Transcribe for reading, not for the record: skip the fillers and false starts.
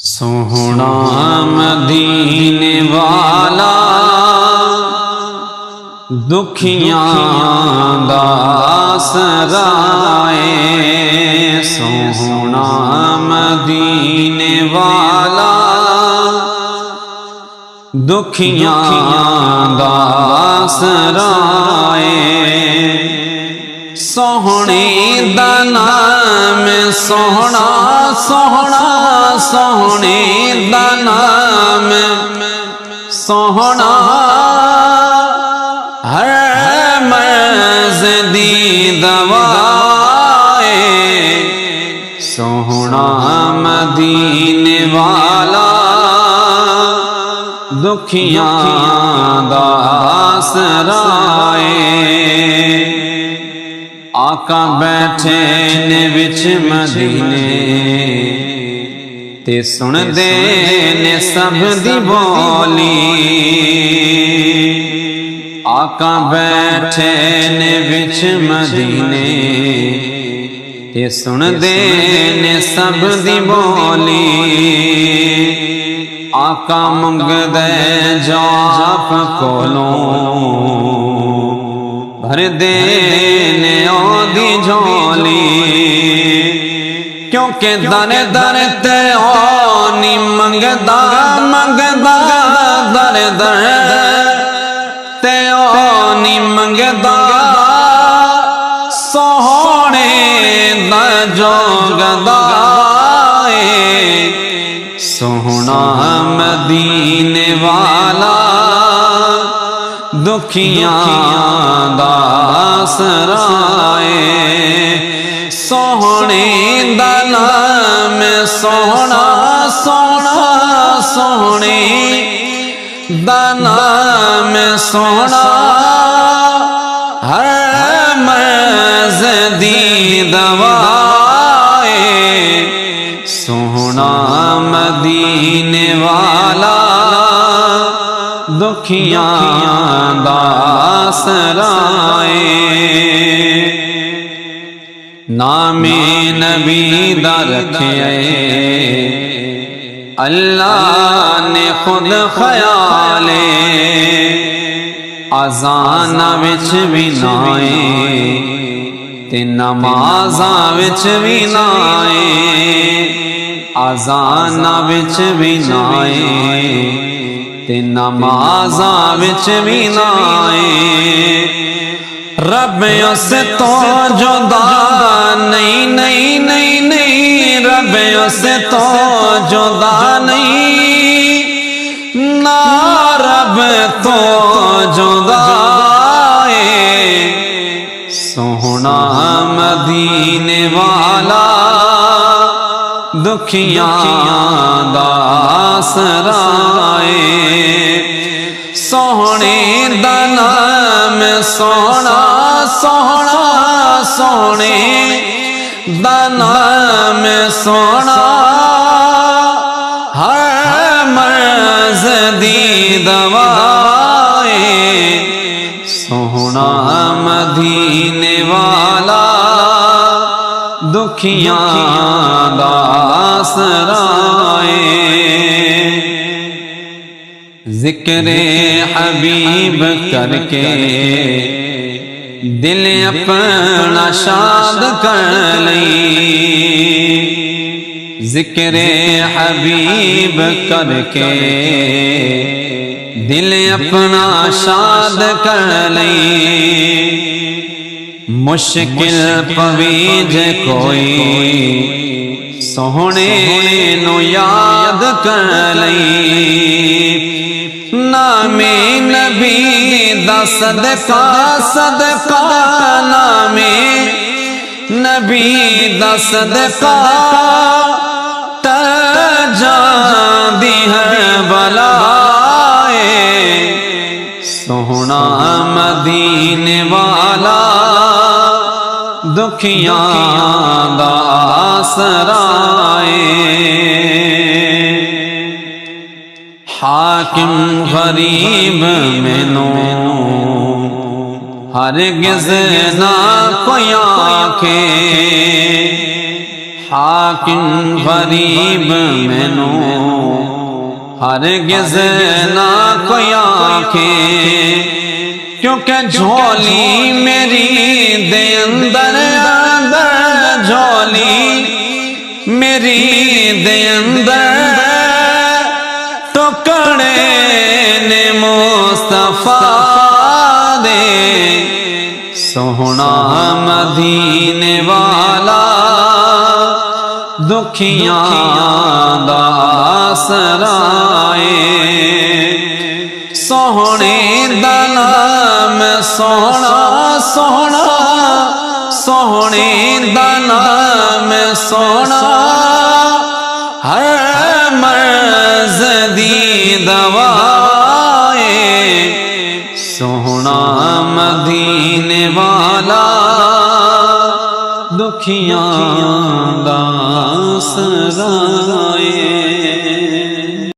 سوہنا مدینے والا دکھیاں دا سرائے، سوہنا مدینے والا دکھیاں دا سرائے، سوہنے دا نام سوہنا سوہنا، سوہنے دا نام سوہنا، ہر مرض دی دوائے، سوہنا مدینے والا دکھیاں دا سرائے، آقا بیٹھے نے وچ مدینے تے سن دے نے سب دی بولی، آقا بیٹھے نے وچ مدینے تے سن دے نے سب دی بولی، آقا منگ دے جاپ کولوں بھر دے نے آدھی جھولی، کیونکہ در در تے آنی منگدا منگدا، در در تے آنی منگدا، سوہنے دا جوگدا، سوہنا مدینے والا دکھیاں دا سرائے، سوہنے دا نام سوہنا سوہنا، سوہنے دا نام سوہنا، ہر مرض دی دوائے، سوہنا مدینے والا دکھیاں دا سرائے، نام نبی دا رکھے اللہ نے خود خیالے، اذان وچ بھی نائے تے نمازاں وچ بھی نائے، اذان وچ بھی نائے تے نمازاں وچ بھی نائے، رب اس تو جدا نہیں نہیں نہیں نہیں، رب اس تو جدا نہیں، نہ رب تو جدا ہے، سوہنا مدینے والا دکھیاں دا سرائے، سوہنے دا نام سوہنا سوہنا، سوہنے دا نام سوہنا، ہر مرض دی دوائے، سوہنا مدینے والا دکھیاں دا سرائے، ذکر حبیب کر کے دل اپنا شاد کر لئی، ذکر حبیب کر کے دل اپنا شاد کر لئی، مشکل پوی جے کوئی سوہنے نو یاد کر لئی، نام نبی دا صدقہ صدقہ، نام نبی دا صدقہ، ٹر جاندی ہے بلائے، سوہنا مدینے والا دکھیاں دا سرائے، حاکم غریب مینوں ہرگز نہ کوئی آنکھے، حاکم غریب مینوں ہرگز نہ کوئی آنکھے، کیونکہ جھولی میری دے اندر اندر، جھولی میری دے اندر ٹکڑے نے مصطفیٰ دے، سوہنا مدینے والا دکھیاں دا آسرائے، سوہنے دا نام سوہنا سوہنا، سوہنے دا نام سوہنا، ہر مرض دی دوائے، سوہنا مدینے والا دکھیاں دا آسرائے۔